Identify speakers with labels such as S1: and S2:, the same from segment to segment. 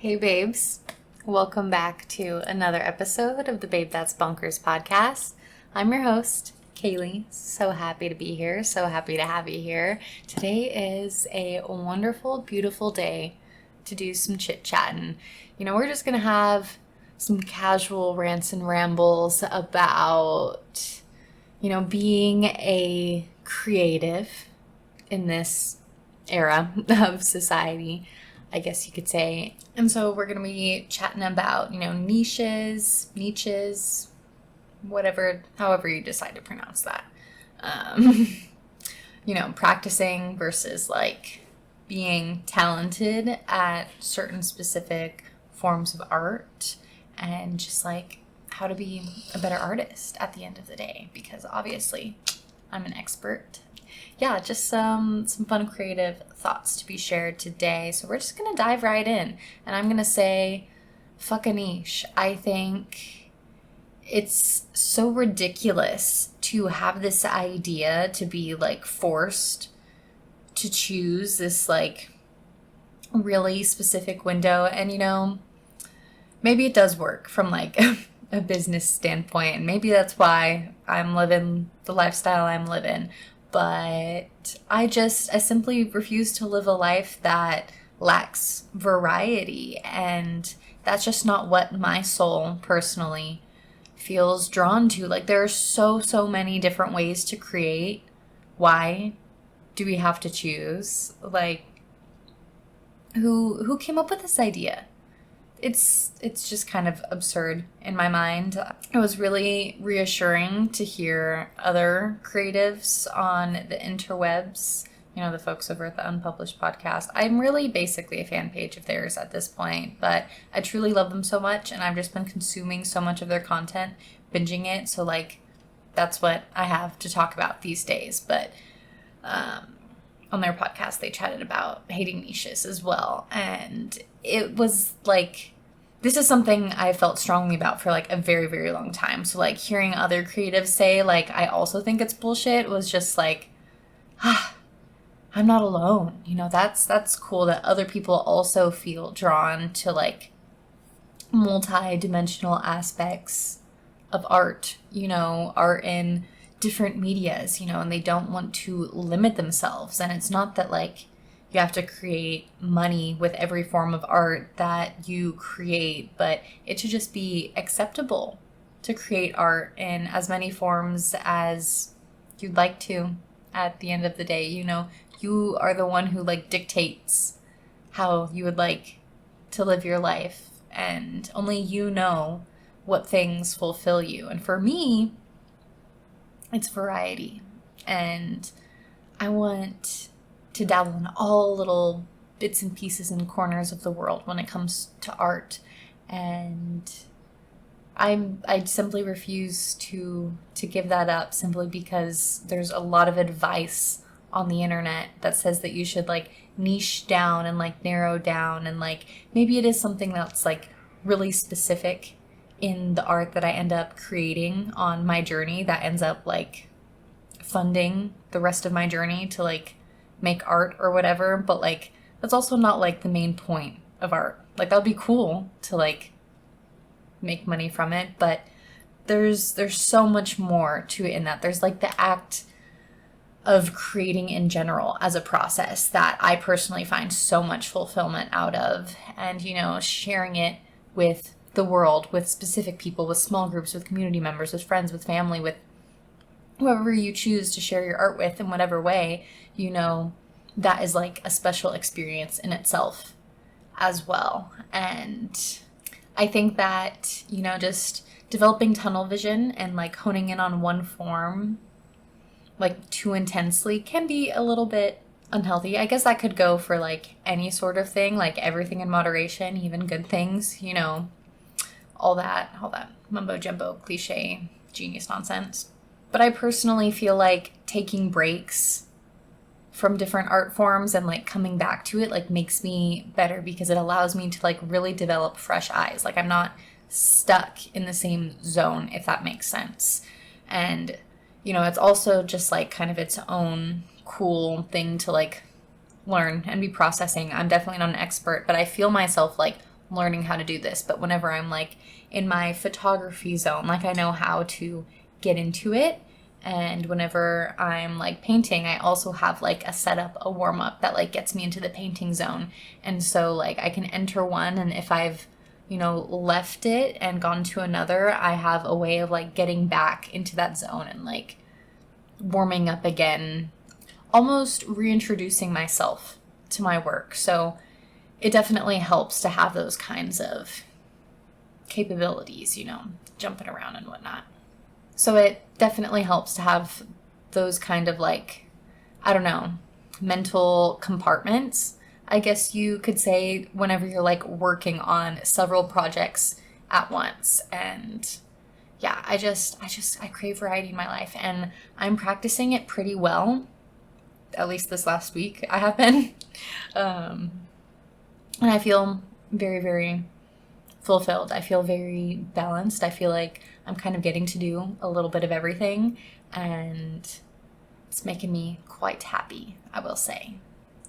S1: Hey babes, welcome back to another episode of the Babe That's Bonkers podcast. I'm your host, Kaylee. So happy to be here, so happy to have you here. Today is a wonderful, beautiful day to do some chit-chatting. We're just going to have some casual rants and rambles about, being a creative in this era of society, I guess you could say. And so we're going to be chatting about, niches, whatever, however you decide to pronounce that. Practicing versus being talented at certain specific forms of art, and just how to be a better artist at the end of the day, because obviously I'm an expert. Yeah, just some fun creative thoughts to be shared today. So we're just going to dive right in. And I'm going to say, fuck a niche. I think it's so ridiculous to have this idea to be forced to choose this really specific window. And maybe it does work from a business standpoint. And maybe that's why I'm living the lifestyle I'm living. But I simply refuse to live a life that lacks variety. And that's just not what my soul personally feels drawn to. There are so many different ways to create. Why do we have to choose? Who came up with this idea? It's just kind of absurd in my mind. It was really reassuring to hear other creatives on the interwebs, the folks over at the Unpublished podcast. I'm really basically a fan page of theirs at this point, but I truly love them so much, and I've just been consuming so much of their content, binging it, so that's what I have to talk about these days. But on their podcast, they chatted about hating niches as well, and it was this is something I felt strongly about for a very, very long time. So hearing other creatives say I also think it's bullshit was just I'm not alone. That's cool that other people also feel drawn to multi-dimensional aspects of art, art in different medias, and they don't want to limit themselves. And it's not that you have to create money with every form of art that you create, but it should just be acceptable to create art in as many forms as you'd like to at the end of the day. You are the one who dictates how you would like to live your life, and only you know what things fulfill you. And for me, it's variety, and I want to dabble in all little bits and pieces and corners of the world when it comes to art. And I simply refuse to give that up, simply because there's a lot of advice on the internet that says that you should niche down and narrow down, and maybe it is something that's really specific in the art that I end up creating on my journey that ends up funding the rest of my journey to make art or whatever. But that's also not the main point of art. That would be cool to make money from it, but there's so much more to it in that. There's the act of creating in general as a process that I personally find so much fulfillment out of, and sharing it with the world, with specific people, with small groups, with community members, with friends, with family, with whoever you choose to share your art with in whatever way, that is a special experience in itself as well. And I think that, just developing tunnel vision and honing in on one form too intensely can be a little bit unhealthy. I guess that could go for any sort of thing, everything in moderation, even good things, all that mumbo jumbo cliche genius nonsense. But I personally feel taking breaks from different art forms and coming back to it makes me better, because it allows me to really develop fresh eyes. I'm not stuck in the same zone, if that makes sense. And it's also just kind of its own cool thing to learn and be processing. I'm definitely not an expert, but I feel myself learning how to do this, but whenever I'm like in my photography zone, like I know how to get into it. And whenever I'm like painting, I also have like a setup, a warm up that like gets me into the painting zone. And so like I can enter one, and if I've, you know, left it and gone to another, I have a way of like getting back into that zone and like warming up again, almost reintroducing myself to my work. So it definitely helps to have those kinds of capabilities, you know, jumping around and whatnot. So it definitely helps to have those kind of like, I don't know, mental compartments, I guess you could say, whenever you're like working on several projects at once. And yeah, I crave variety in my life, and I'm practicing it pretty well. At least this last week I have been. And I feel very, very fulfilled. I feel very balanced. I feel like I'm kind of getting to do a little bit of everything, and it's making me quite happy, I will say.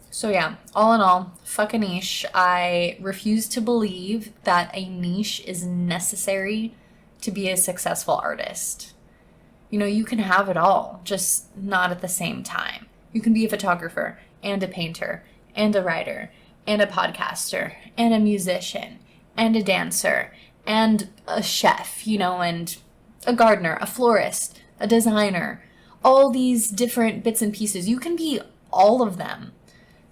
S1: So yeah, all in all, fuck a niche. I refuse to believe that a niche is necessary to be a successful artist. You know, you can have it all, just not at the same time. You can be a photographer and a painter and a writer and a podcaster and a musician and a dancer and a chef, you know, and a gardener, a florist, a designer, all these different bits and pieces. You can be all of them.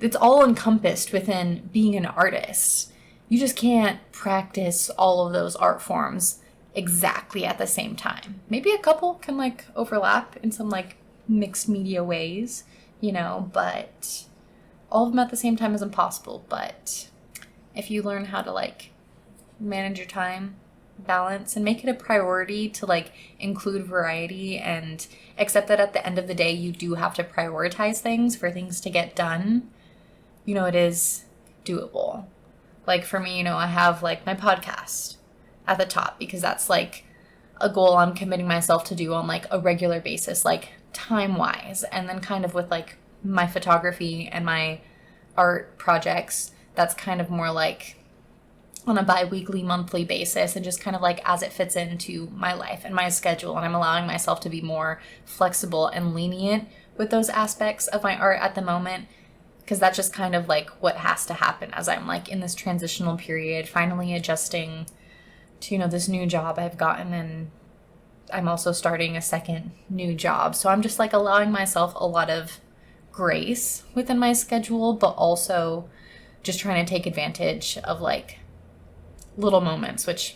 S1: It's all encompassed within being an artist. You just can't practice all of those art forms exactly at the same time. Maybe a couple can like overlap in some like mixed media ways, you know, but all of them at the same time is impossible. But if you learn how to like manage your time, balance, and make it a priority to like include variety, and accept that at the end of the day you do have to prioritize things for things to get done, you know, it is doable. Like for me, you know, I have like my podcast at the top because that's like a goal I'm committing myself to do on like a regular basis, like time wise. And then kind of with like my photography and my art projects, that's kind of more like on a bi-weekly, monthly basis, and just kind of like as it fits into my life and my schedule. And I'm allowing myself to be more flexible and lenient with those aspects of my art at the moment, because that's just kind of like what has to happen as I'm like in this transitional period, finally adjusting to, you know, this new job I've gotten, and I'm also starting a second new job. So I'm just like allowing myself a lot of grace within my schedule, but also just trying to take advantage of like little moments, which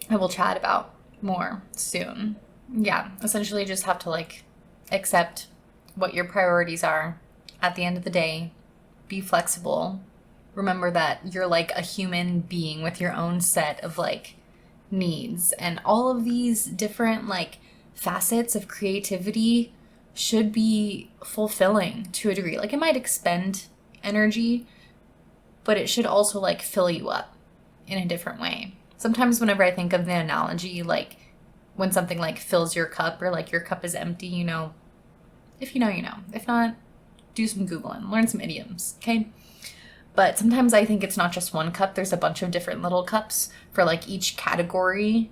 S1: I will chat about more soon. Yeah, essentially just have to like accept what your priorities are at the end of the day. Be flexible. Remember that you're like a human being with your own set of like needs, and all of these different like facets of creativity should be fulfilling to a degree. Like it might expend energy, but it should also like fill you up in a different way. Sometimes whenever I think of the analogy, like when something like fills your cup, or like your cup is empty, you know, if you know, you know. If not, do some Googling, learn some idioms, okay? But sometimes I think it's not just one cup. There's a bunch of different little cups for like each category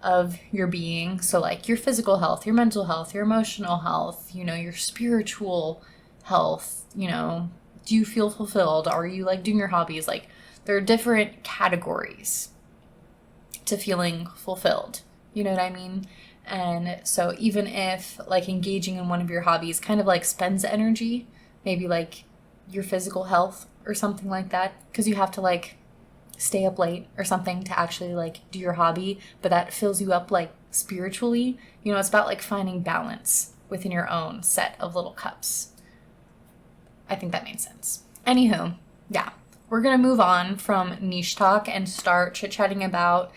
S1: of your being. So like your physical health, your mental health, your emotional health, you know, your spiritual health, you know, do you feel fulfilled? Are you like doing your hobbies? Like there are different categories to feeling fulfilled. You know what I mean? And so even if like engaging in one of your hobbies kind of like spends energy, maybe like your physical health or something like that, because you have to like stay up late or something to actually like do your hobby, but that fills you up like spiritually, you know, it's about like finding balance within your own set of little cups. I think that made sense. Anywho, yeah, we're going to move on from niche talk and start chit-chatting about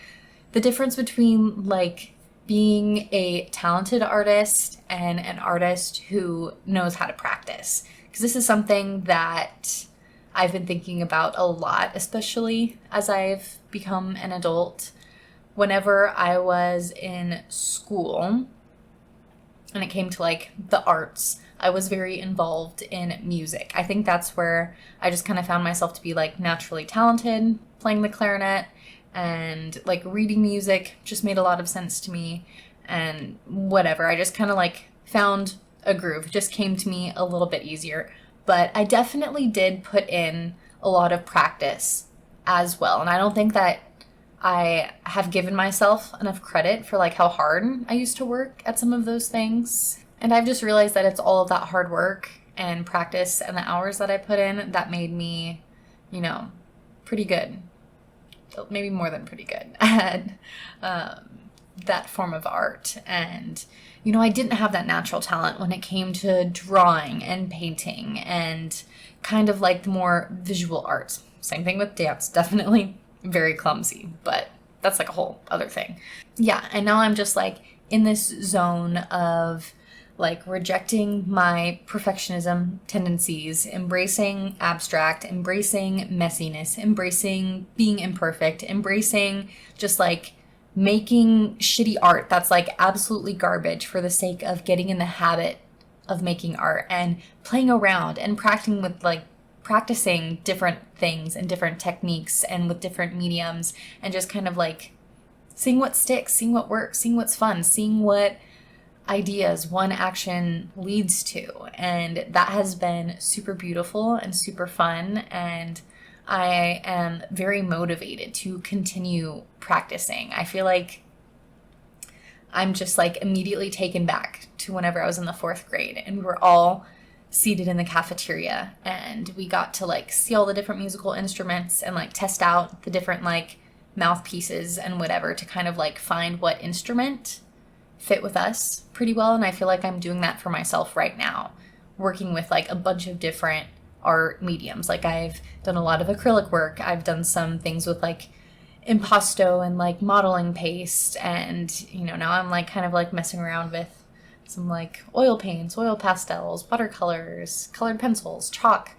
S1: the difference between like being a talented artist and an artist who knows how to practice. Because this is something that I've been thinking about a lot, especially as I've become an adult. Whenever I was in school, when it came to like the arts, I was very involved in music. I think that's where I just kind of found myself to be like naturally talented, playing the clarinet, and like reading music just made a lot of sense to me. And whatever, I just kind of like found a groove. It just came to me a little bit easier. But I definitely did put in a lot of practice as well. And I don't think that I have given myself enough credit for like how hard I used to work at some of those things. And I've just realized that it's all of that hard work and practice and the hours that I put in that made me, you know, pretty good. Maybe more than pretty good at that form of art. And, you know, I didn't have that natural talent when it came to drawing and painting and kind of like the more visual arts. Same thing with dance, definitely very clumsy, but that's like a whole other thing. Yeah, and now I'm just like in this zone of like rejecting my perfectionism tendencies, embracing abstract, embracing messiness, embracing being imperfect, embracing just like making shitty art that's like absolutely garbage for the sake of getting in the habit of making art and playing around and practicing different things and different techniques and with different mediums, and just kind of like seeing what sticks, seeing what works, seeing what's fun, seeing what ideas one action leads to. And that has been super beautiful and super fun, and I am very motivated to continue practicing. I feel like I'm just like immediately taken back to whenever I was in the 4th grade and we were all seated in the cafeteria and we got to like see all the different musical instruments and like test out the different like mouthpieces and whatever to kind of like find what instrument fit with us pretty well. And I feel like I'm doing that for myself right now, working with like a bunch of different art mediums. Like I've done a lot of acrylic work. I've done some things with like impasto and like modeling paste, and you know, now I'm like kind of like messing around with some like oil paints, oil pastels, watercolors, colored pencils, chalk.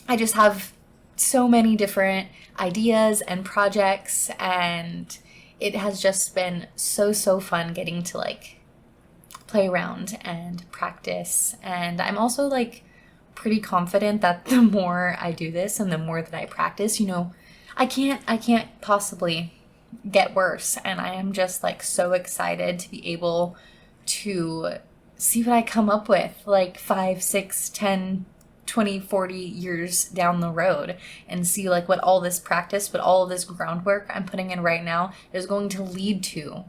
S1: I just have so many different ideas and projects, and it has just been so fun getting to like play around and practice. And I'm also like pretty confident that the more I do this and the more that I practice, you know, I can't possibly get worse. And I am just like so excited to be able to see what I come up with like 5, 6, 10, 20, 40 years down the road, and see like what all this practice, what all of this groundwork I'm putting in right now is going to lead to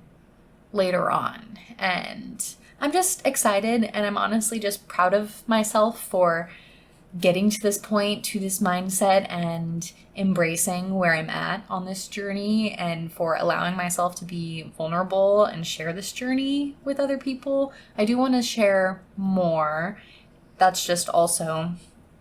S1: later on. And I'm just excited, and I'm honestly just proud of myself for getting to this point, to this mindset, and embracing where I'm at on this journey, and for allowing myself to be vulnerable and share this journey with other people. I do want to share more. That's just also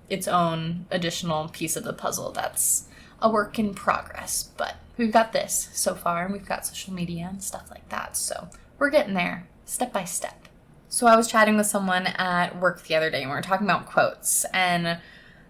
S1: its own additional piece of the puzzle that's a work in progress. But we've got this so far, and we've got social media and stuff like that. So we're getting there step by step. So I was chatting with someone at work the other day and we were talking about quotes, and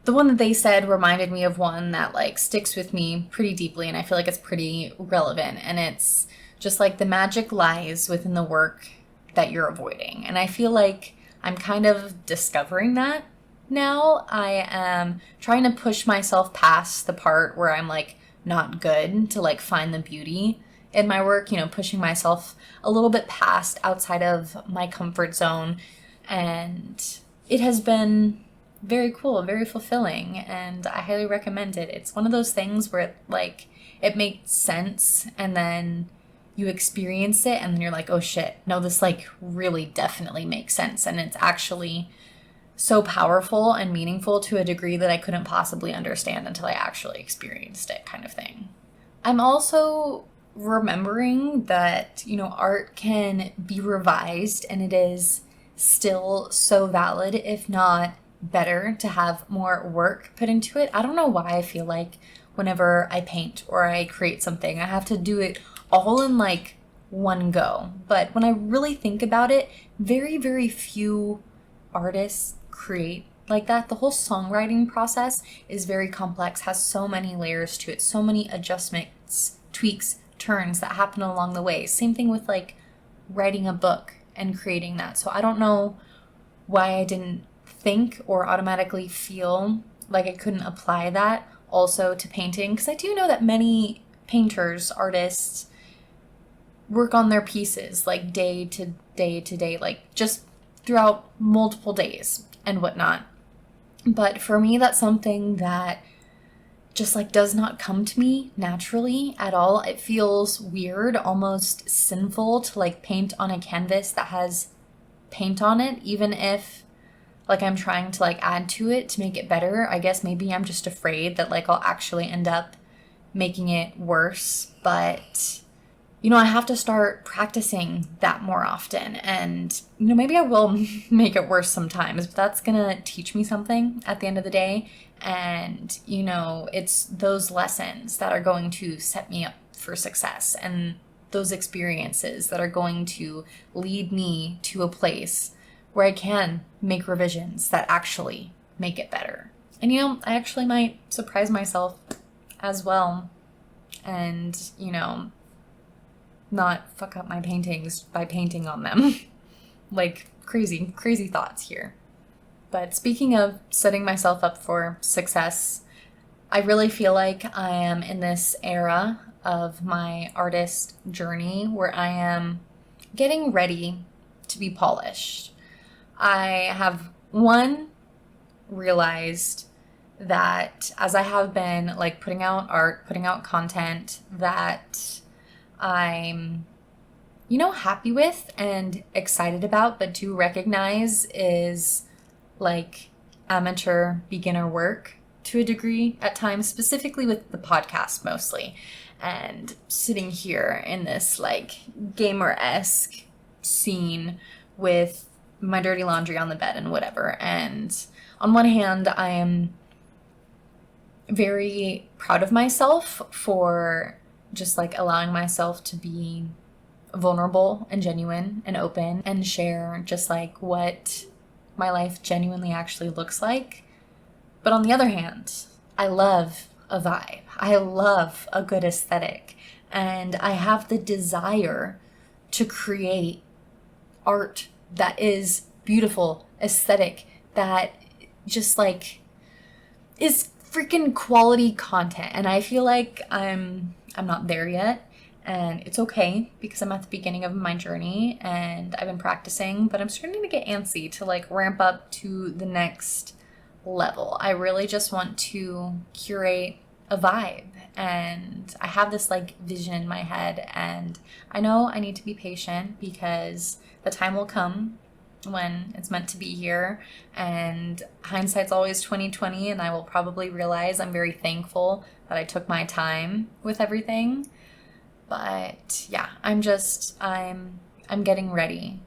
S1: the one that they said reminded me of one that like sticks with me pretty deeply, and I feel like it's pretty relevant, and it's just like the magic lies within the work that you're avoiding. And I feel like I'm kind of discovering that now. I am trying to push myself past the part where I'm like not good to like find the beauty in my work, you know, pushing myself a little bit past outside of my comfort zone. And it has been very cool, very fulfilling, and I highly recommend it. It's one of those things where like it makes sense, and then you experience it and then you're like, oh shit, no, this like really definitely makes sense. And it's actually so powerful and meaningful to a degree that I couldn't possibly understand until I actually experienced it, kind of thing. I'm also remembering that, you know, art can be revised, and it is still so valid, if not better, to have more work put into it. I don't know why I feel like whenever I paint or I create something, I have to do it all in like one go. But when I really think about it, very few artists create like that. The whole songwriting process is very complex, has so many layers to it, so many adjustments, tweaks, turns that happen along the way. Same thing with like writing a book and creating that. So I don't know why I didn't think or automatically feel like I couldn't apply that also to painting, because I do know that many painters, artists, work on their pieces like day to day to day, like just throughout multiple days and whatnot. But for me, that's something that just like does not come to me naturally at all. It feels weird, almost sinful to like paint on a canvas that has paint on it, even if like I'm trying to like add to it to make it better. I guess maybe I'm just afraid that like I'll actually end up making it worse. But you know, I have to start practicing that more often. And, you know, maybe I will make it worse sometimes, but that's going to teach me something at the end of the day. And, you know, it's those lessons that are going to set me up for success, and those experiences that are going to lead me to a place where I can make revisions that actually make it better. And, you know, I actually might surprise myself as well. And, you know, not fuck up my paintings by painting on them. Like crazy thoughts here. But speaking of setting myself up for success, I really feel like I am in this era of my artist journey where I am getting ready to be polished. I have realized that as I have been like putting out art, putting out content that I'm, you know, happy with and excited about, but do recognize is like amateur beginner work to a degree at times, specifically with the podcast mostly, and sitting here in this like gamer-esque scene with my dirty laundry on the bed and whatever. And on one hand, I am very proud of myself for just like allowing myself to be vulnerable and genuine and open and share just like what my life genuinely actually looks like. But on the other hand, I love a vibe. I love a good aesthetic. And I have the desire to create art that is beautiful, aesthetic, that just like is freaking quality content. And I feel like I'm not there yet, and it's okay because I'm at the beginning of my journey and I've been practicing, but I'm starting to get antsy to like ramp up to the next level. I really just want to curate a vibe, and I have this like vision in my head, and I know I need to be patient because the time will come when it's meant to be here, and hindsight's always 2020, and I will probably realize I'm very thankful that I took my time with everything. But yeah, I'm getting ready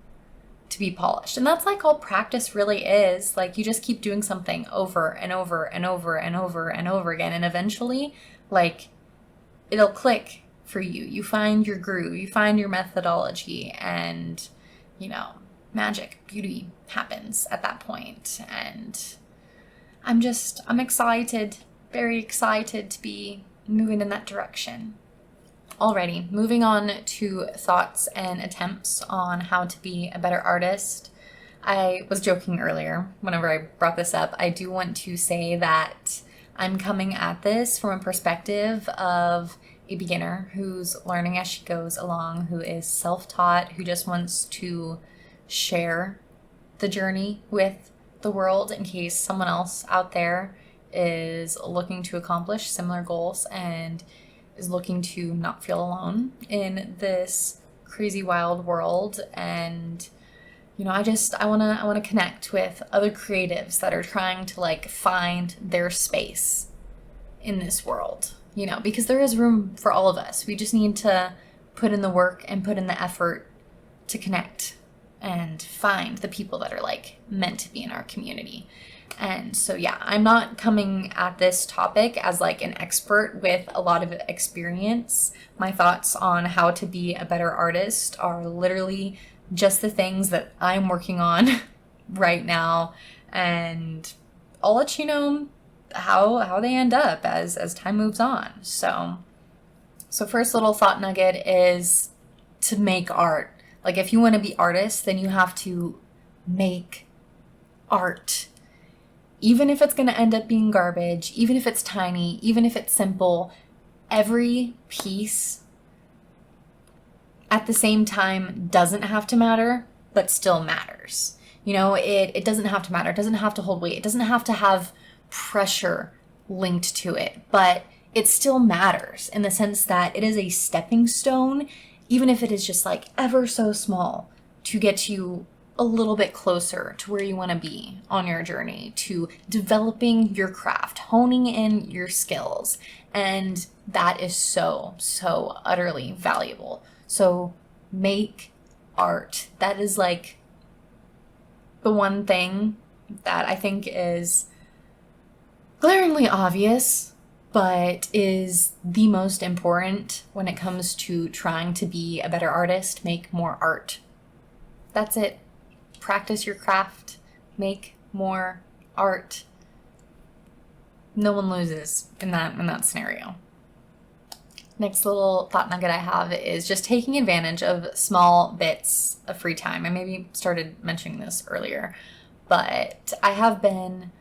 S1: to be polished. And that's like all practice really is. Like you just keep doing something over and over and over and over and over again, and eventually like it'll click for you. You find your groove, you find your methodology, and you know, magic, beauty happens at that point. And I'm excited, very excited to be moving in that direction. Alrighty, moving on to thoughts and attempts on how to be a better artist. I was joking earlier whenever I brought this up. I do want to say that I'm coming at this from a perspective of a beginner who's learning as she goes along, who is self-taught, who just wants to share the journey with the world in case someone else out there is looking to accomplish similar goals and is looking to not feel alone in this crazy wild world. And you know, I want to connect with other creatives that are trying to like find their space in this world, you know, because there is room for all of us. We just need to put in the work and put in the effort to connect and find the people that are like meant to be in our community. And so, yeah, I'm not coming at this topic as like an expert with a lot of experience. My thoughts on how to be a better artist are literally just the things that I'm working on right now. And I'll let you know how they end up as time moves on. So first little thought nugget is to make art. Like if you want to be artists, then you have to make art. Even if it's going to end up being garbage, even if it's tiny, even if it's simple, every piece at the same time doesn't have to matter, but still matters. You know, it doesn't have to matter. It doesn't have to hold weight. It doesn't have to have pressure linked to it, but it still matters in the sense that it is a stepping stone, even if it is just like ever so small, to get you a little bit closer to where you want to be on your journey to developing your craft, honing in your skills. And that is so, so utterly valuable. So make art. That is like the one thing that I think is glaringly obvious, but is the most important when it comes to trying to be a better artist. Make more art. That's it. Practice your craft, make more art. No one loses in that scenario. Next little thought nugget I have is just taking advantage of small bits of free time. I maybe started mentioning this earlier, but I have been,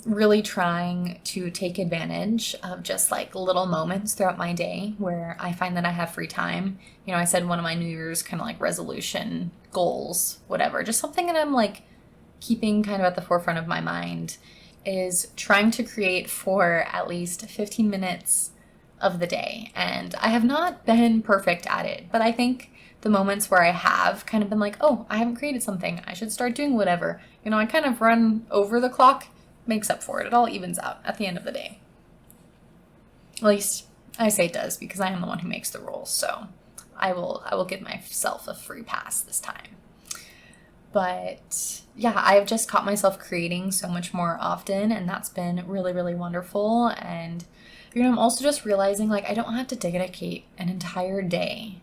S1: really trying to take advantage of just like little moments throughout my day where I find that I have free time. I said one of my New Year's kind of like resolution goals, whatever, just something that I'm like keeping kind of at the forefront of my mind is trying to create for at least 15 minutes of the day. And I have not been perfect at it, but I think the moments where I have kind of been like, oh, I haven't created something, I should start doing whatever. I kind of run over the clock, makes up for it. It all evens out at the end of the day. At least I say it does because I am the one who makes the rules. So I will give myself a free pass this time. But yeah, I've just caught myself creating so much more often, and that's been really, really wonderful. And I'm also just realizing like I don't have to dedicate an entire day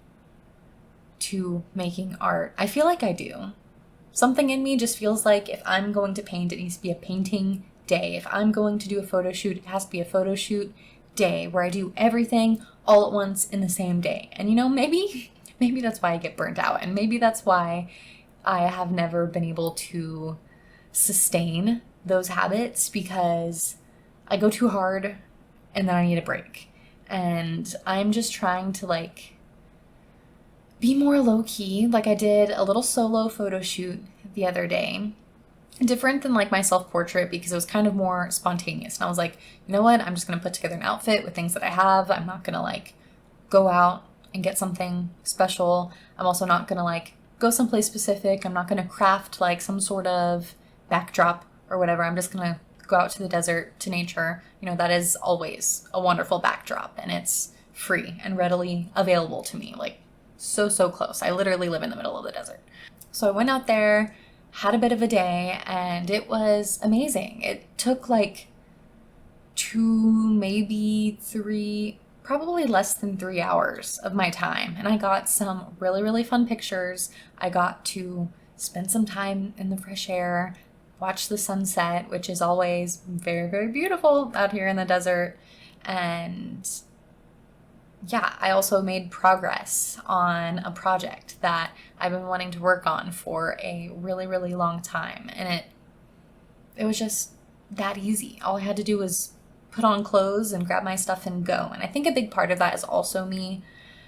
S1: to making art. I feel like I do. Something in me just feels like if I'm going to paint, it needs to be a painting day. If I'm going to do a photo shoot, it has to be a photo shoot day where I do everything all at once in the same day. And maybe that's why I get burnt out, and maybe that's why I have never been able to sustain those habits, because I go too hard and then I need a break. And I'm just trying to like be more low-key. Like I did a little solo photo shoot the other day, different than like my self-portrait because it was kind of more spontaneous. And I was like, you know what? I'm just going to put together an outfit with things that I have. I'm not going to like go out and get something special. I'm also not going to like go someplace specific. I'm not going to craft like some sort of backdrop or whatever. I'm just going to go out to the desert, to nature. That is always a wonderful backdrop, and it's free and readily available to me. Like so close. I literally live in the middle of the desert. So I went out there, had a bit of a day, and it was amazing. It took like 2, maybe 3, probably less than 3 hours of my time. And I got some really, really fun pictures. I got to spend some time in the fresh air, watch the sunset, which is always very, very beautiful out here in the desert. And yeah, I also made progress on a project that I've been wanting to work on for a really, really long time. And it was just that easy. All I had to do was put on clothes and grab my stuff and go. And I think a big part of that is also me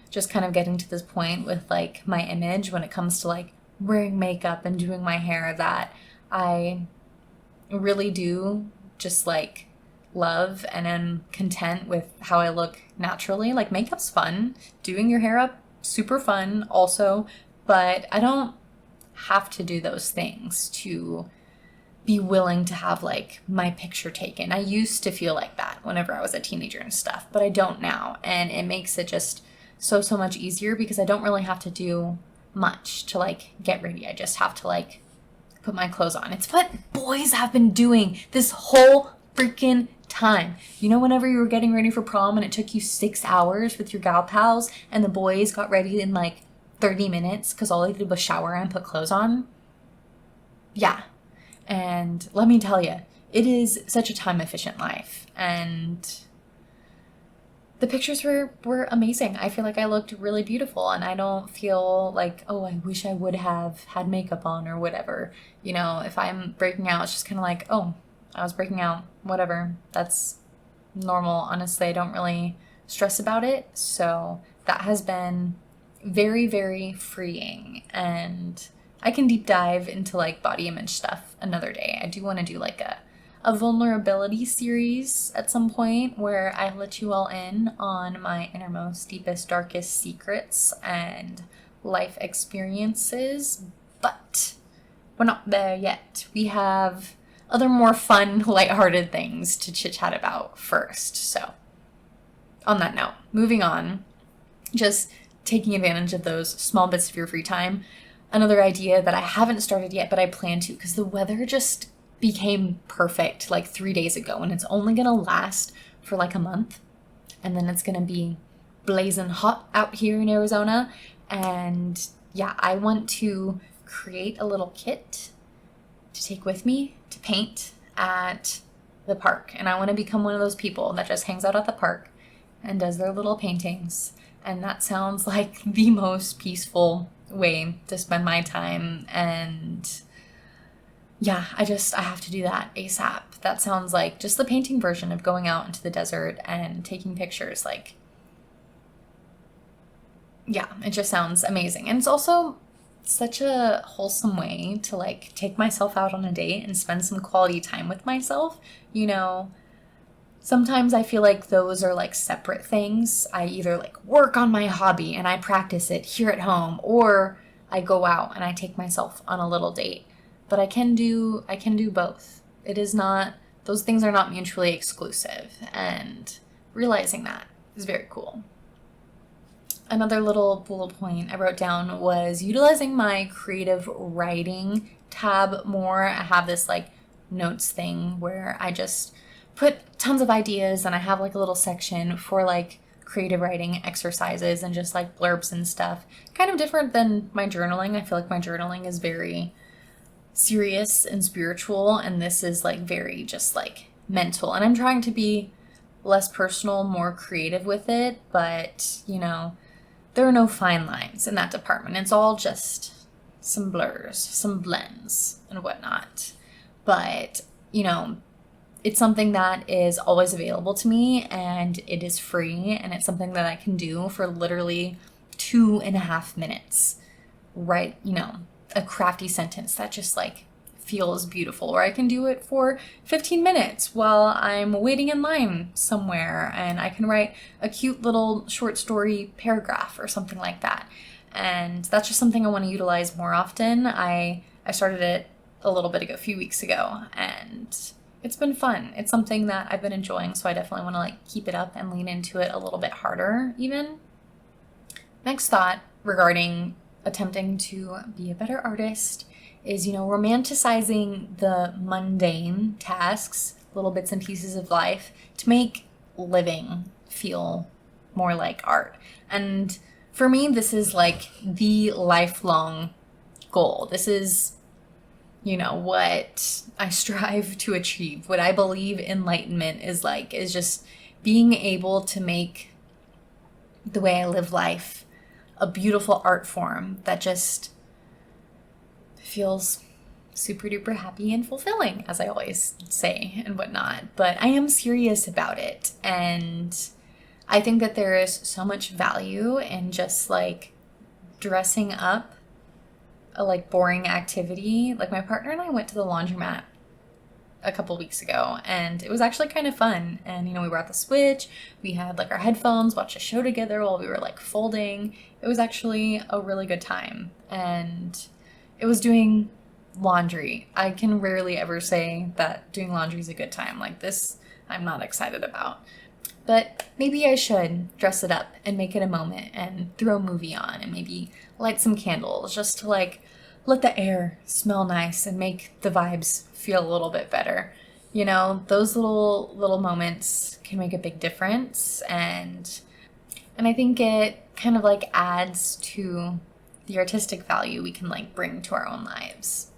S1: just kind of getting to this point with like my image when it comes to like wearing makeup and doing my hair, that I really do just like love and am content with how I look naturally. Like makeup's fun, doing your hair up, super fun also, but I don't have to do those things to be willing to have like my picture taken. I used to feel like that whenever I was a teenager and stuff, but I don't now. And it makes it just so much easier because I don't really have to do much to like get ready. I just have to like put my clothes on. It's what boys have been doing this whole freaking time. Whenever you were getting ready for prom and it took you 6 hours with your gal pals, and the boys got ready in like 30 minutes because all they did was shower and put clothes on. Yeah. And let me tell you, it is such a time efficient life. And the pictures were amazing. I feel like I looked really beautiful, and I don't feel like, oh, I wish I would have had makeup on or whatever. You know, if I'm breaking out, it's just kind of like, oh, I was breaking out, whatever. That's normal. Honestly, I don't really stress about it. So that has been very, very freeing. And I can deep dive into like body image stuff another day. I do want to do like a vulnerability series at some point where I let you all in on my innermost, deepest, darkest secrets and life experiences. But we're not there yet. We have other more fun, lighthearted things to chit chat about first. So, on that note, moving on, just taking advantage of those small bits of your free time. Another idea that I haven't started yet, but I plan to, because the weather just became perfect like 3 days ago, and it's only gonna last for like a month, and then it's gonna be blazing hot out here in Arizona. And yeah, I want to create a little kit to take with me to paint at the park, and I want to become one of those people that just hangs out at the park and does their little paintings. And that sounds like the most peaceful way to spend my time. And yeah, I have to do that ASAP. That sounds like just the painting version of going out into the desert and taking pictures. Like, yeah, it just sounds amazing. And it's also such a wholesome way to like take myself out on a date and spend some quality time with myself. You know, sometimes I feel like those are like separate things. I either like work on my hobby and I practice it here at home, or I go out and I take myself on a little date. But I can do both. It is not, those things are not mutually exclusive, and realizing that is very cool. Another little bullet point I wrote down was utilizing my creative writing tab more. I have this like notes thing where I just put tons of ideas, and I have like a little section for like creative writing exercises and just like blurbs and stuff. Kind of different than my journaling. I feel like my journaling is very serious and spiritual, and this is like very just like mental. And I'm trying to be less personal, more creative with it, but you know, there are no fine lines in that department. It's all just some blurs, some blends and whatnot. But you know, it's something that is always available to me, and it is free, and it's something that I can do for literally 2.5 minutes. Right, you know, a crafty sentence that just like feels beautiful. Or I can do it for 15 minutes while I'm waiting in line somewhere, and I can write a cute little short story paragraph or something like that. And that's just something I want to utilize more often. I started it a little bit ago, a few weeks ago, and it's been fun. It's something that I've been enjoying, so I definitely want to like keep it up and lean into it a little bit harder even. Next thought regarding attempting to be a better artist is, you know, romanticizing the mundane tasks, little bits and pieces of life, to make living feel more like art. And for me, this is like the lifelong goal. This is, you know, what I strive to achieve. What I believe enlightenment is like, is just being able to make the way I live life a beautiful art form that just feels super duper happy and fulfilling, as I always say and whatnot. But I am serious about it, and I think that there is so much value in just like dressing up a like boring activity. Like my partner and I went to the laundromat a couple weeks ago, and it was actually kind of fun. And you know, we were at the switch, we had like our headphones, watched a show together while we were like folding. It was actually a really good time, and it was doing laundry. I can rarely ever say that doing laundry is a good time. Like this, I'm not excited about. But maybe I should dress it up and make it a moment and throw a movie on and maybe light some candles just to like let the air smell nice and make the vibes feel a little bit better. You know, those little moments can make a big difference, and I think it kind of like adds to the artistic value we can like bring to our own lives.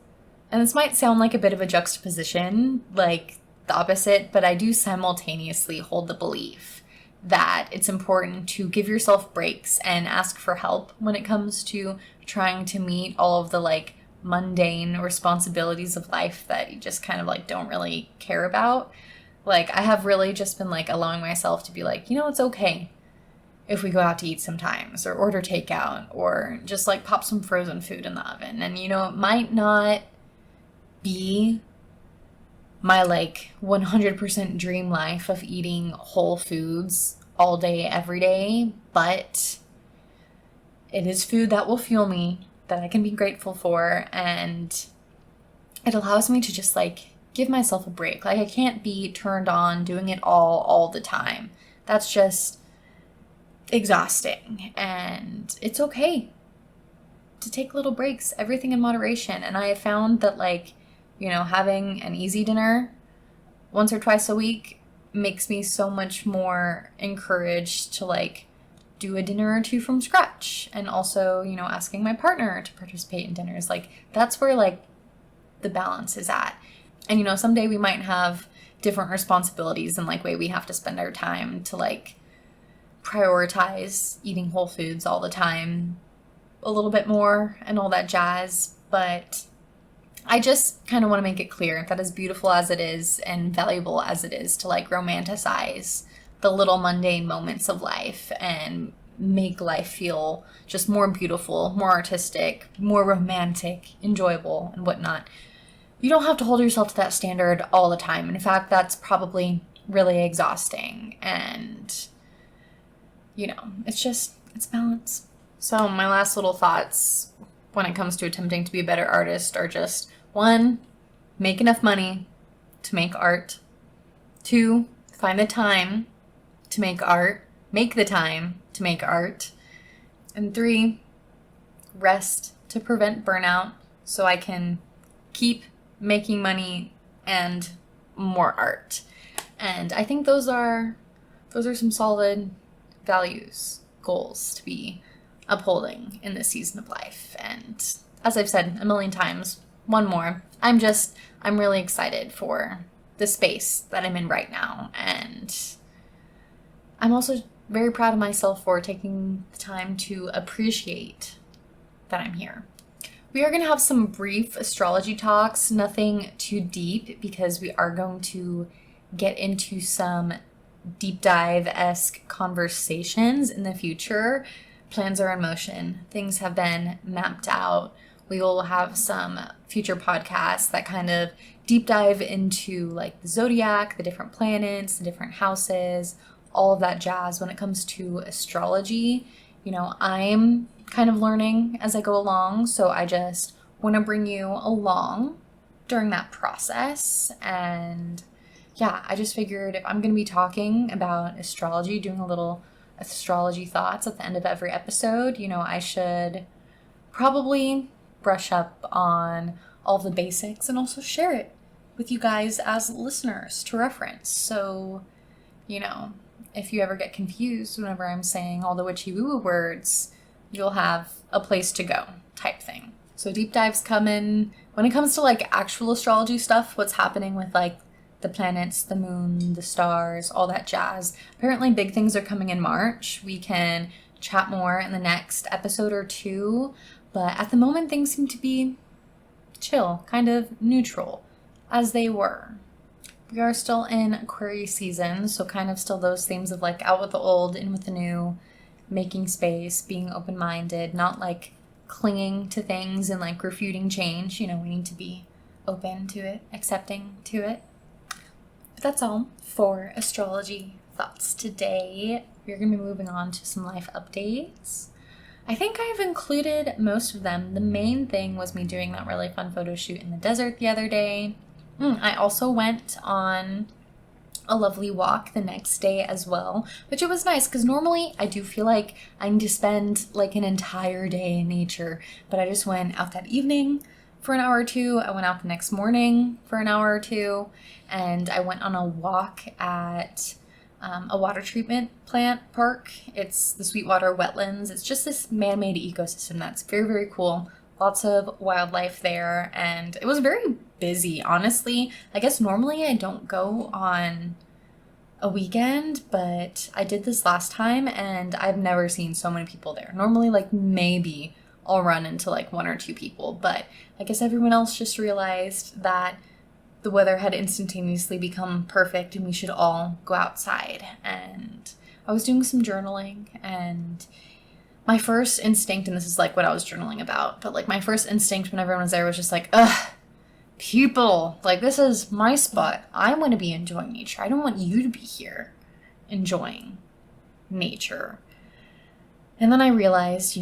S1: And this might sound like a bit of a juxtaposition, like the opposite, but I do simultaneously hold the belief that it's important to give yourself breaks and ask for help when it comes to trying to meet all of the like mundane responsibilities of life that you just kind of like don't really care about. Like, I have really just been like allowing myself to be like, it's okay if we go out to eat sometimes, or order takeout, or just like pop some frozen food in the oven. And it might not be my like 100% dream life of eating whole foods all day, every day, but it is food that will fuel me, that I can be grateful for, and it allows me to just like give myself a break. Like, I can't be turned on doing it all the time. That's just exhausting, and it's okay to take little breaks, everything in moderation. And I have found that like, having an easy dinner once or twice a week makes me so much more encouraged to like do a dinner or two from scratch. And also, asking my partner to participate in dinners. Like, that's where like the balance is at. And someday we might have different responsibilities and like way we have to spend our time to like prioritize eating whole foods all the time a little bit more and all that jazz. But I just kind of want to make it clear that as beautiful as it is and valuable as it is to like romanticize the little mundane moments of life and make life feel just more beautiful, more artistic, more romantic, enjoyable, and whatnot, you don't have to hold yourself to that standard all the time. And in fact, that's probably really exhausting. And it's balance. So my last little thoughts when it comes to attempting to be a better artist are just, 1, make enough money to make art. 2, find the time to make art. Make the time to make art. And 3, rest to prevent burnout so I can keep making money and more art. And I think those are some solid values, goals to be upholding in this season of life. And as I've said a million times, one more, I'm really excited for the space that I'm in right now. And I'm also very proud of myself for taking the time to appreciate that I'm here. We are going to have some brief astrology talks, nothing too deep, because we are going to get into some deep dive-esque conversations in the future. Plans are in motion. Things have been mapped out. We will have some future podcasts that kind of deep dive into like the zodiac, the different planets, the different houses, all of that jazz when it comes to astrology. I'm kind of learning as I go along, so I just want to bring you along during that process. And yeah, I just figured if I'm going to be talking about astrology, doing a little astrology thoughts at the end of every episode, I should probably brush up on all the basics and also share it with you guys as listeners to reference. So, if you ever get confused whenever I'm saying all the witchy woo-woo words, you'll have a place to go type thing. So deep dives coming. When it comes to like actual astrology stuff, what's happening with like the planets, the moon, the stars, all that jazz. Apparently big things are coming in March. We can chat more in the next episode or 2. But at the moment, things seem to be chill, kind of neutral, as they were. We are still in Aquarius season, so kind of still those themes of like out with the old, in with the new, making space, being open-minded, not like clinging to things and like refuting change. We need to be open to it, accepting to it. But that's all for astrology thoughts today. We're going to be moving on to some life updates. I think I've included most of them. The main thing was me doing that really fun photo shoot in the desert the other day. I also went on a lovely walk the next day as well, which it was nice because normally I do feel like I need to spend like an entire day in nature, but I just went out that evening for an hour or 2. I went out the next morning for an hour or 2, and I went on a walk at a water treatment plant park. It's the Sweetwater Wetlands. It's just this man-made ecosystem that's very, very cool. Lots of wildlife there, and it was very busy, honestly. I guess normally I don't go on a weekend, but I did this last time and I've never seen so many people there. Normally, like, maybe I'll run into like one or two people, but I guess everyone else just realized that the weather had instantaneously become perfect and we should all go outside. And I was doing some journaling, and my first instinct, and this is like what I was journaling about, but like my first instinct when everyone was there was just like, ugh, people, like, this is my spot. I want to be enjoying nature. I don't want you to be here enjoying nature. And then I realized,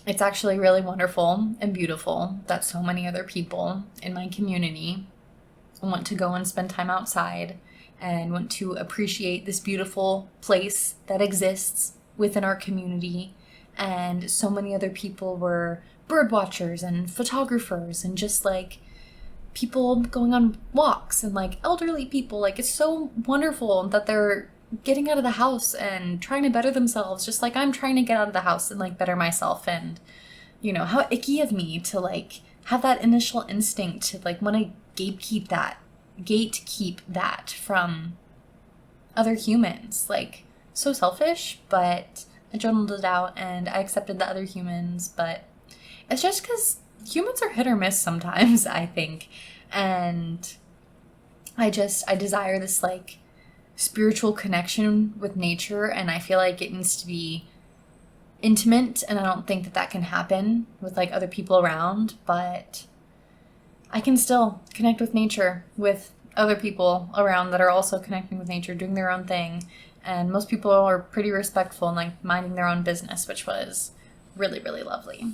S1: it's actually really wonderful and beautiful that so many other people in my community want to go and spend time outside and want to appreciate this beautiful place that exists within our community. And so many other people were bird watchers and photographers and just like people going on walks and like elderly people. Like, it's so wonderful that they're getting out of the house and trying to better themselves, just like I'm trying to get out of the house and like better myself. And how icky of me to like have that initial instinct to like want to gatekeep that from other humans. Like, so selfish. But I journaled it out and I accepted the other humans. But it's just because humans are hit or miss sometimes, I think. And I desire this like spiritual connection with nature, and I feel like it needs to be intimate, and I don't think that can happen with like other people around, but I can still connect with nature with other people around that are also connecting with nature, doing their own thing. And most people are pretty respectful and like minding their own business, which was really, really lovely.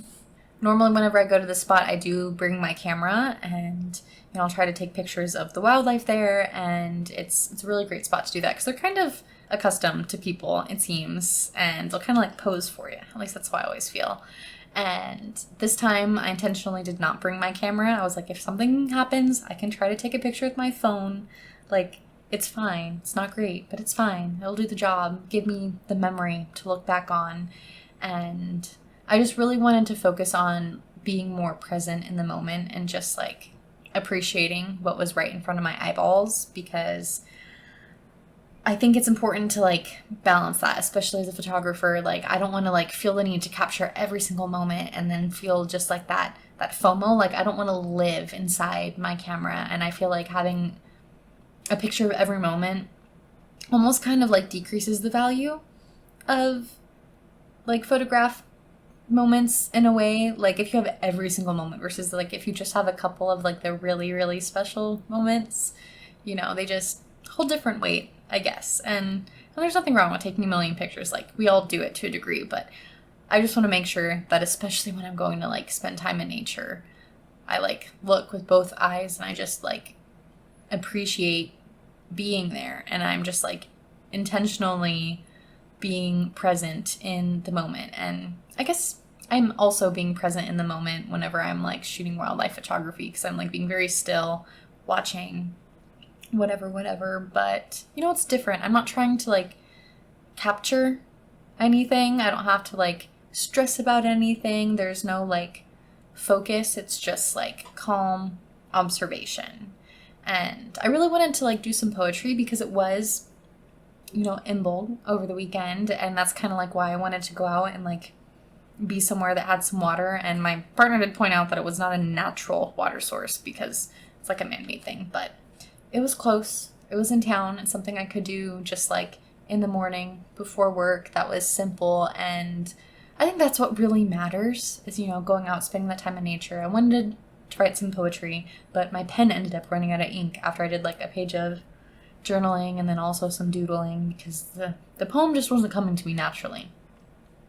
S1: Normally, whenever I go to the spot, I do bring my camera, and I'll try to take pictures of the wildlife there. And it's a really great spot to do that because they're kind of accustomed to people, it seems, and they'll kind of like pose for you. At least that's how I always feel. And this time, I intentionally did not bring my camera. I was like, if something happens, I can try to take a picture with my phone. Like, it's fine. It's not great, but it's fine. It'll do the job. Give me the memory to look back on. And I just really wanted to focus on being more present in the moment and just like appreciating what was right in front of my eyeballs, because I think it's important to like balance that, especially as a photographer. Like, I don't want to like feel the need to capture every single moment and then feel just like that FOMO. Like, I don't want to live inside my camera, and I feel like having a picture of every moment almost kind of like decreases the value of like photograph moments in a way. Like, if you have every single moment versus like if you just have a couple of like the really, really special moments, they just hold different weight, I guess. And there's nothing wrong with taking a million pictures. Like, we all do it to a degree, but I just want to make sure that, especially when I'm going to like spend time in nature, I like look with both eyes and I just like appreciate being there, and I'm just like intentionally being present in the moment. And I guess I'm also being present in the moment whenever I'm like shooting wildlife photography, because I'm like being very still, watching whatever. But it's different. I'm not trying to like capture anything. I don't have to like stress about anything. There's no like focus. It's just like calm observation. And I really wanted to like do some poetry because it was, in Bold over the weekend. And that's kind of like why I wanted to go out and like be somewhere that had some water. And my partner did point out that it was not a natural water source because it's like a man-made thing, but it was close. It was in town. It's something I could do just like in the morning before work. That was simple. And I think that's what really matters is, going out, spending that time in nature. I wanted to write some poetry, but my pen ended up running out of ink after I did like a page of journaling and then also some doodling, because the poem just wasn't coming to me naturally.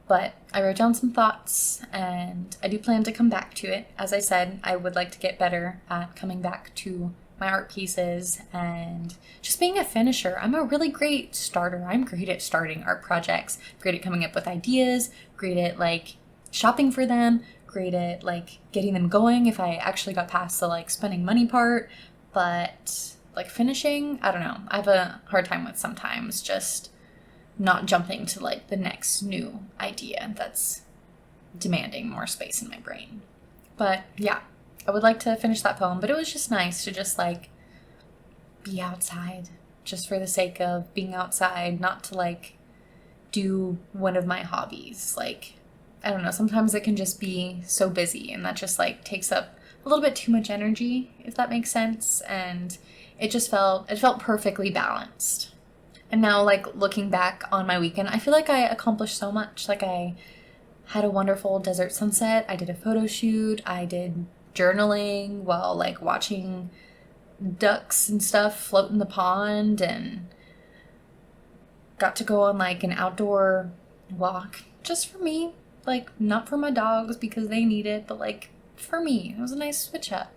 S1: But I wrote down some thoughts, and I do plan to come back to it. As I said, I would like to get better at coming back to my art pieces and just being a finisher. I'm a really great starter. I'm great at starting art projects, great at coming up with ideas, great at like shopping for them, great at like getting them going if I actually got past the like spending money part. But like finishing, I don't know. I have a hard time with sometimes just not jumping to like the next new idea that's demanding more space in my brain. But yeah, I would like to finish that poem, but it was just nice to just like be outside, just for the sake of being outside, not to like do one of my hobbies. Like, I don't know, sometimes it can just be so busy and that just like takes up a little bit too much energy, if that makes sense. And it felt perfectly balanced. And now, like, looking back on my weekend, I feel like I accomplished so much. Like, I had a wonderful desert sunset. I did a photo shoot. I did journaling while, like, watching ducks and stuff float in the pond, and got to go on, like, an outdoor walk just for me. Like, not for my dogs because they need it, but, like, for me. It was a nice switch up.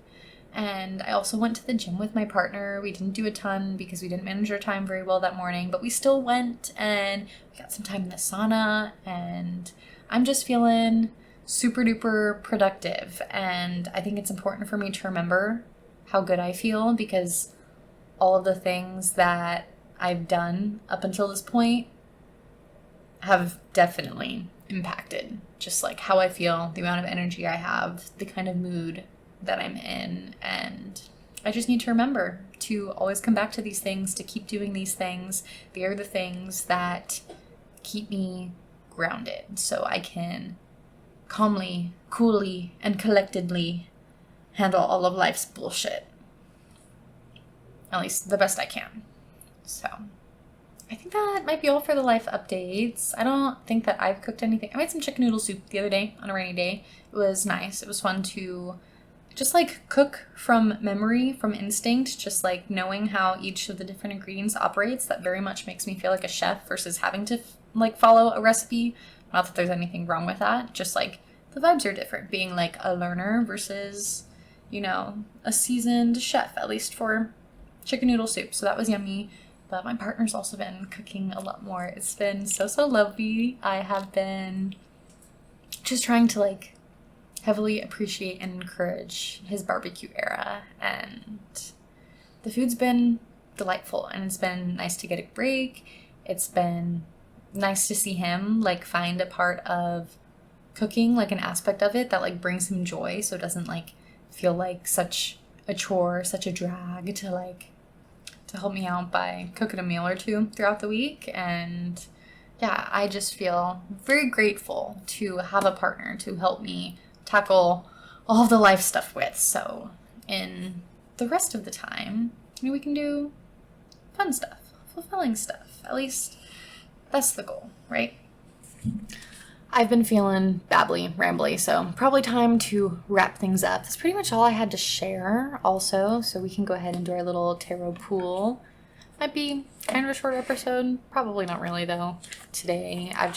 S1: And I also went to the gym with my partner. We didn't do a ton because we didn't manage our time very well that morning, but we still went and we got some time in the sauna, and I'm just feeling super duper productive. And I think it's important for me to remember how good I feel, because all of the things that I've done up until this point have definitely impacted just like how I feel, the amount of energy I have, the kind of mood that I'm in. And I just need to remember to always come back to these things, to keep doing these things. They are the things that keep me grounded, so I can calmly, coolly, and collectedly handle all of life's bullshit. At least the best I can. So I think that might be all for the life updates. I don't think that I've cooked anything. I made some chicken noodle soup the other day on a rainy day. It was nice. It was fun to just like cook from memory, from instinct, just like knowing how each of the different ingredients operates. That very much makes me feel like a chef versus having to like follow a recipe. Not that there's anything wrong with that, just like the vibes are different, being like a learner versus, you know, a seasoned chef, at least for chicken noodle soup. So that was yummy. But my partner's also been cooking a lot more. It's been so lovely. I have been just trying to like heavily appreciate and encourage his barbecue era, and the food's been delightful, and it's been nice to get a break. It's been nice to see him like find a part of cooking, like an aspect of it that like brings him joy, so it doesn't like feel like such a chore, such a drag to help me out by cooking a meal or two throughout the week. And yeah, I just feel very grateful to have a partner to help me tackle all of the life stuff with. So in the rest of the time, you know, we can do fun stuff, fulfilling stuff. At least that's the goal, right? I've been feeling babbly, rambly, so probably time to wrap things up. That's pretty much all I had to share also, so we can go ahead and do our little tarot pool. Might be kind of a short episode. Probably not really, though. Today, I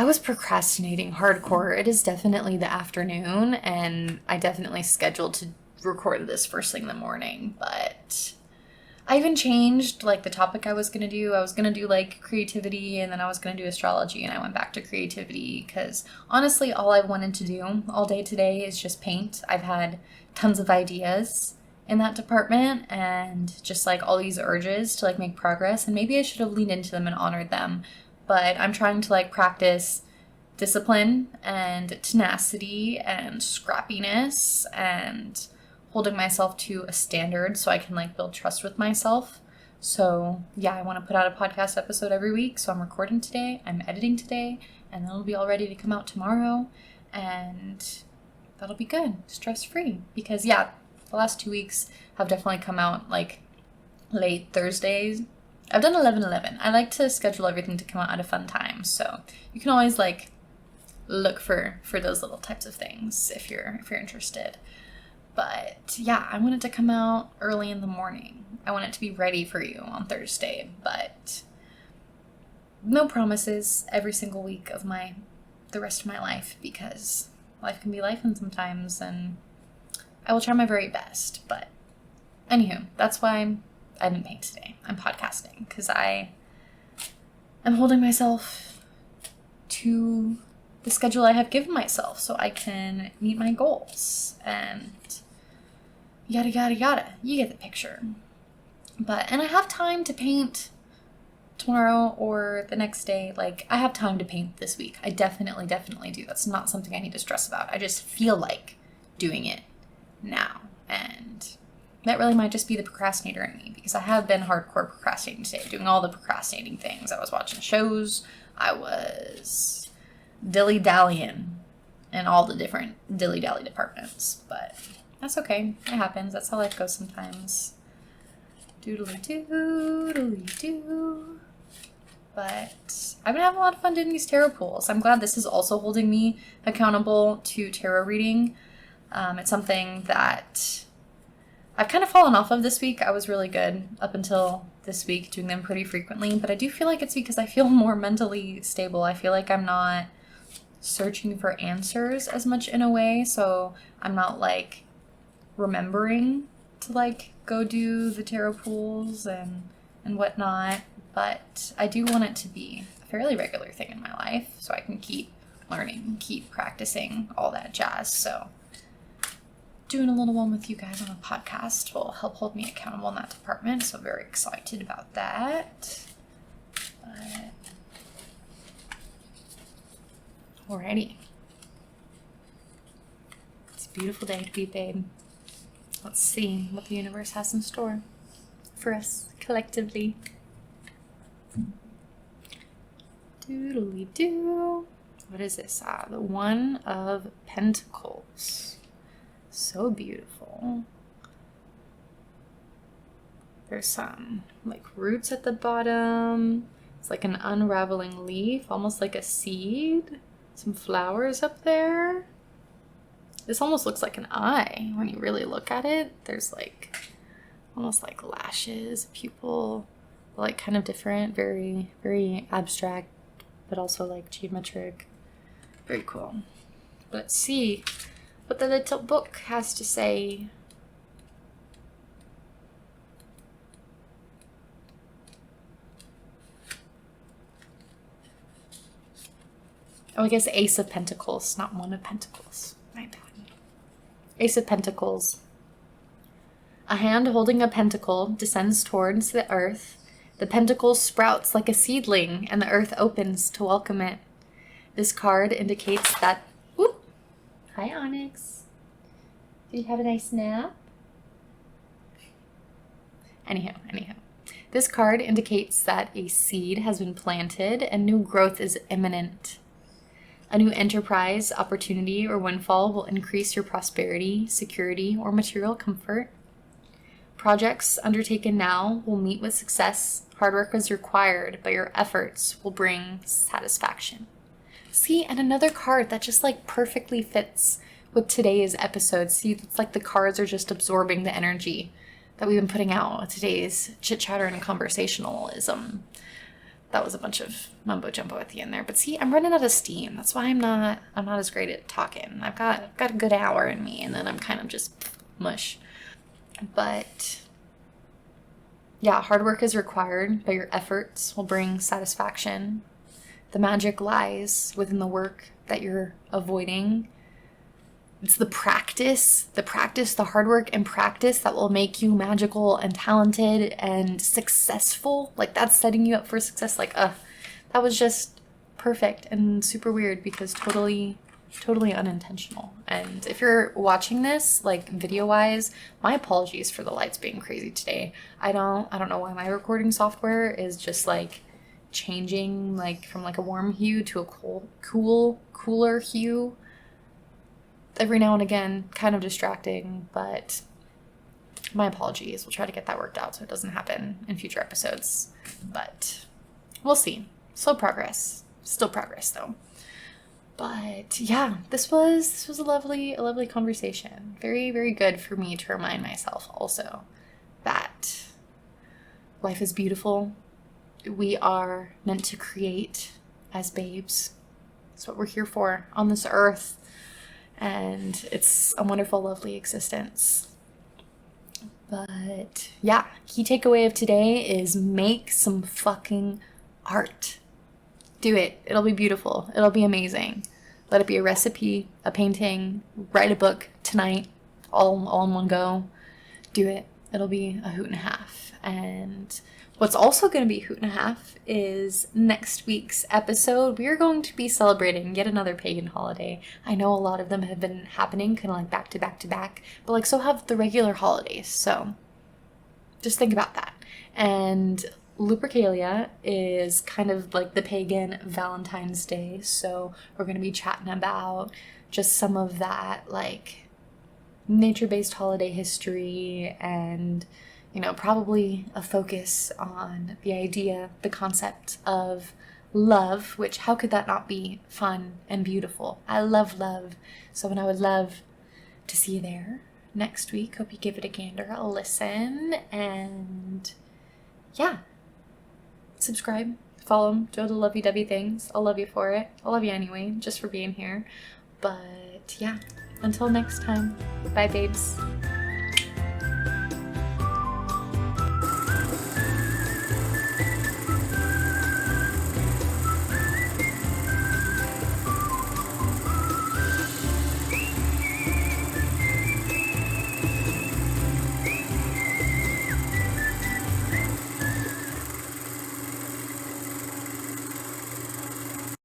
S1: was procrastinating hardcore. It is definitely the afternoon, and I definitely scheduled to record this first thing in the morning, but I even changed like the topic I was going to do. I was going to do like creativity, and then I was going to do astrology, and I went back to creativity because honestly all I've wanted to do all day today is just paint. I've had tons of ideas in that department and just like all these urges to like make progress, and maybe I should have leaned into them and honored them, but I'm trying to like practice discipline and tenacity and scrappiness and holding myself to a standard so I can like build trust with myself. So yeah, I want to put out a podcast episode every week. So I'm recording today, I'm editing today, and it'll be all ready to come out tomorrow. And that'll be good, stress-free. Because yeah, the last 2 weeks have definitely come out like late Thursdays. I've done 11/11. I like to schedule everything to come out at a fun time. So you can always like look for those little types of things if you're interested. But yeah, I want it to come out early in the morning. I want it to be ready for you on Thursday, but no promises every single week of the rest of my life, because life can be life and sometimes, and I will try my very best. But anywho, that's why I didn't paint today. I'm podcasting because I am holding myself to the schedule I have given myself so I can meet my goals and yada yada yada. You get the picture. And I have time to paint tomorrow or the next day. Like, I have time to paint this week. I definitely do. That's not something I need to stress about. I just feel like doing it now. And that really might just be the procrastinator in me, because I have been hardcore procrastinating today, doing all the procrastinating things. I was watching shows. I was dilly-dallying in all the different dilly-dally departments, but that's okay. It happens. That's how life goes sometimes. Doodly-doo. But I've been having a lot of fun doing these tarot pools. I'm glad this is also holding me accountable to tarot reading. It's something that I've kind of fallen off of this week. I was really good up until this week doing them pretty frequently, but I do feel like it's because I feel more mentally stable. I feel like I'm not searching for answers as much in a way, so I'm not like remembering to like go do the tarot pools and whatnot, but I do want it to be a fairly regular thing in my life so I can keep learning, keep practicing, all that jazz. So doing a little one with you guys on a podcast will help hold me accountable in that department, so very excited about that. But alrighty. It's a beautiful day to be babe. Let's see what the universe has in store for us collectively. Doodly-doo. What is this? The One of Pentacles. So beautiful. There's some like roots at the bottom. It's like an unraveling leaf, almost like a seed. Some flowers up there. This almost looks like an eye when you really look at it. There's like almost like lashes, pupil, like kind of different, very, very abstract, but also like geometric. Very cool. Let's see what the little book has to say. Oh, I guess Ace of Pentacles, not One of Pentacles. My bad. Ace of Pentacles. A hand holding a pentacle descends towards the earth. The pentacle sprouts like a seedling, and the earth opens to welcome it. This card indicates that... Whoop! Hi, Onyx. Did you have a nice nap? Anyhow. This card indicates that a seed has been planted and new growth is imminent. A new enterprise, opportunity, or windfall will increase your prosperity, security, or material comfort. Projects undertaken now will meet with success. Hard work is required, but your efforts will bring satisfaction. See, and another card that just like perfectly fits with today's episode. See, it's like the cards are just absorbing the energy that we've been putting out with today's chit chatter and conversationalism. That was a bunch of mumbo jumbo at the end there. But see, I'm running out of steam. That's why I'm not as great at talking. I've got a good hour in me, and then I'm kind of just mush. But yeah, hard work is required, but your efforts will bring satisfaction. The magic lies within the work that you're avoiding. It's the hard work and practice that will make you magical and talented and successful. Like, that's setting you up for success. Like, that was just perfect and super weird because totally unintentional. And if you're watching this, like, video-wise, my apologies for the lights being crazy today. I don't know why my recording software is just, like, changing, like, from, like, a warm hue to a cooler hue. Every now and again, kind of distracting, but my apologies. We'll try to get that worked out so it doesn't happen in future episodes, but we'll see. Slow progress. Still progress, though. But yeah, this was a lovely conversation. Very, very good for me to remind myself also that life is beautiful. We are meant to create as babes. That's what we're here for on this earth. And it's a wonderful, lovely existence. But yeah, key takeaway of today is make some fucking art. Do it. It'll be beautiful. It'll be amazing. Let it be a recipe, a painting, write a book tonight, all in one go. Do it. it'll be a hoot and a half. And what's also going to be a hoot and a half is next week's episode. We are going to be celebrating yet another pagan holiday. I know a lot of them have been happening kind of like back to back to back, but like so have the regular holidays. So just think about that. And Lupercalia is kind of like the pagan Valentine's Day. So we're going to be chatting about just some of that like nature-based holiday history and, you know, probably a focus on the idea, the concept of love, which how could that not be fun and beautiful? I love love. So I would love to see you there next week. Hope you give it a gander, a listen, and yeah, subscribe, follow, do all the lovey-dovey things. I'll love you for it. I'll love you anyway, just for being here. But yeah, until next time, bye babes.